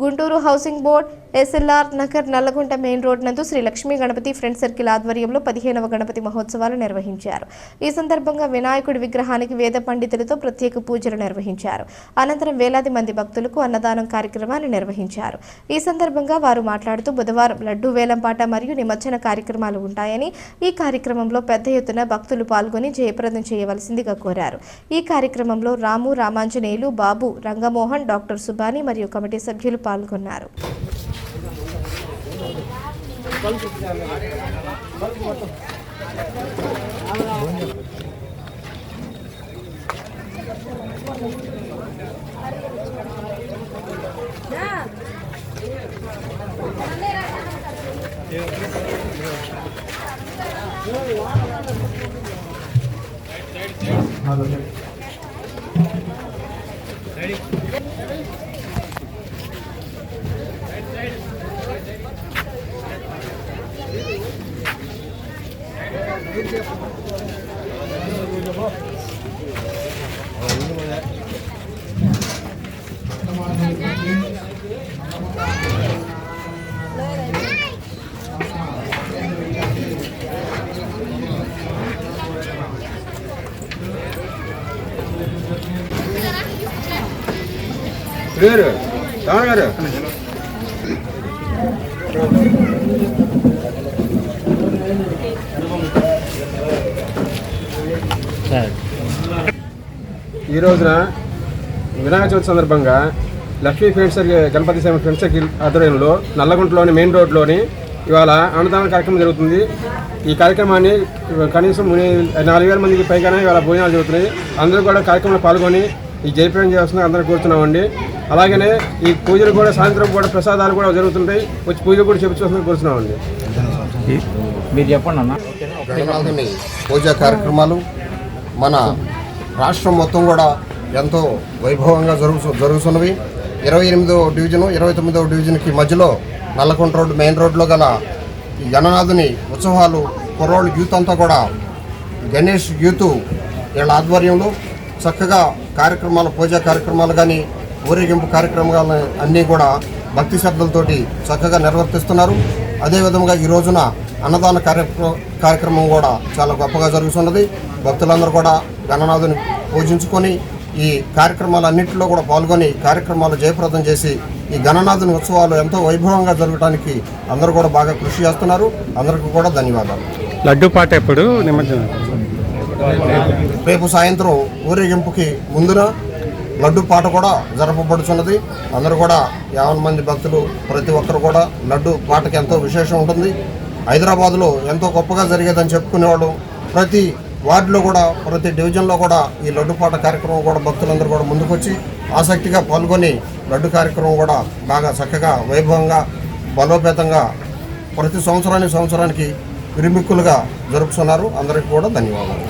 Guntur housing board SLR Nagar Nallagunta main road నందు Shri Lakshmi Ganapati friend circle ఆధ్వర్యంలో 15వ గణపతి మహోత్సవాలు నిర్వహించారు. ఈ సందర్భంగా వినాయకుడి విగ్రహానికి వేద పండితులతో ప్రత్యేక పూజలు నిర్వహించారు. అనంతరం వేలాది మంది భక్తులకు అన్నదానం కార్యక్రమాన్ని నిర్వహించారు. ఈ సందర్భంగా వారు మాట్లాడుతూ బుధవారం లడ్డూ వేలంపాట మరియు నిమజ్జన కార్యక్రమాలు ఉంటాయని, ఈ కార్యక్రమంలో పెద్ద ఎత్తున భక్తులు పాల్గొని జయప్రదం చేయవలసిందిగా కోరారు. ఈ కార్యక్రమంలో రాము, రామాంజనేయులు, బాబు, రంగమోహన్, డాక్టర్ సుబాని మరియు కమిటీ సభ్యులు పాల్గొన్నారు. ఈ రోజున వినాయక చవితి సందర్భంగా Lakshmi friend circle Ganapathi friend circle ఆధ్వర్యంలో నల్లగుంటలోని మెయిన్ రోడ్లోని ఇవాళ అన్నదాన కార్యక్రమం జరుగుతుంది. ఈ కార్యక్రమాన్ని కనీసం 4,000 మందికి పైగానే ఇవాళ భోజనాలు జరుగుతున్నాయి. అందరూ కూడా కార్యక్రమంలో పాల్గొని ఈ జయప్రదం చేస్తున్నా అందరూ కోరుతున్నామండి. అలాగనే ఈ పూజలు కూడా సాయంత్రం కూడా ప్రసాదాలు కూడా జరుగుతుంటాయి. వచ్చి పూజలు కూడా చెప్పుకోవాలని కోరుతున్నామండి. మీరు చెప్పండి అన్న. గణనాథుని పూజా కార్యక్రమాలు మన రాష్ట్రం మొత్తం కూడా ఎంతో వైభవంగా జరుగుతున్నవి. 28వ డివిజను 29వ డివిజన్కి మధ్యలో నల్లకుంట రోడ్డు మెయిన్ రోడ్లో గల ఈ గణనాథుని ఉత్సవాలు కుర్రోళ్ళు యూత్ అంతా కూడా గణేష్ యూత్ వీళ్ళ ఆధ్వర్యంలో చక్కగా కార్యక్రమాలు, పూజా కార్యక్రమాలు కానీ ఊరేగింపు కార్యక్రమాలు అన్నీ కూడా భక్తి శ్రద్ధలతోటి చక్కగా నిర్వర్తిస్తున్నారు. అదేవిధంగా ఈ రోజున అన్నదాన కార్యక్రమం కూడా చాలా గొప్పగా జరుగుతున్నది. భక్తులందరూ కూడా గణనాథుని పూజించుకొని ఈ కార్యక్రమాలన్నింటిలో కూడా పాల్గొని కార్యక్రమాలు జయప్రదం చేసి ఈ గణనాథుని ఉత్సవాలు ఎంతో వైభవంగా జరగడానికి అందరూ కూడా బాగా కృషి చేస్తున్నారు. అందరికీ కూడా ధన్యవాదాలు. లడ్డు పాట ఎప్పుడు నిమజ్జనం? రేపు సాయంత్రం ఊరేగింపుకి ముందున లడ్డు పాట కూడా జరపబడుతున్నది. అందరూ కూడా 50 మంది భక్తులు ప్రతి ఒక్కరు కూడా లడ్డు పాటకి ఎంతో విశేషం ఉంటుంది. హైదరాబాద్లో ఎంతో గొప్పగా జరిగేదని చెప్పుకునేవాళ్ళు. ప్రతి వార్డులో కూడా ప్రతి డివిజన్లో కూడా ఈ లడ్డు పాట కార్యక్రమం కూడా భక్తులందరూ కూడా ముందుకొచ్చి ఆసక్తిగా పాల్గొని లడ్డు కార్యక్రమం కూడా బాగా చక్కగా వైభవంగా బలోపేతంగా ప్రతి సంవత్సరానికి విరిమిక్కులుగా జరుపుతున్నారు. అందరికీ కూడా ధన్యవాదాలు.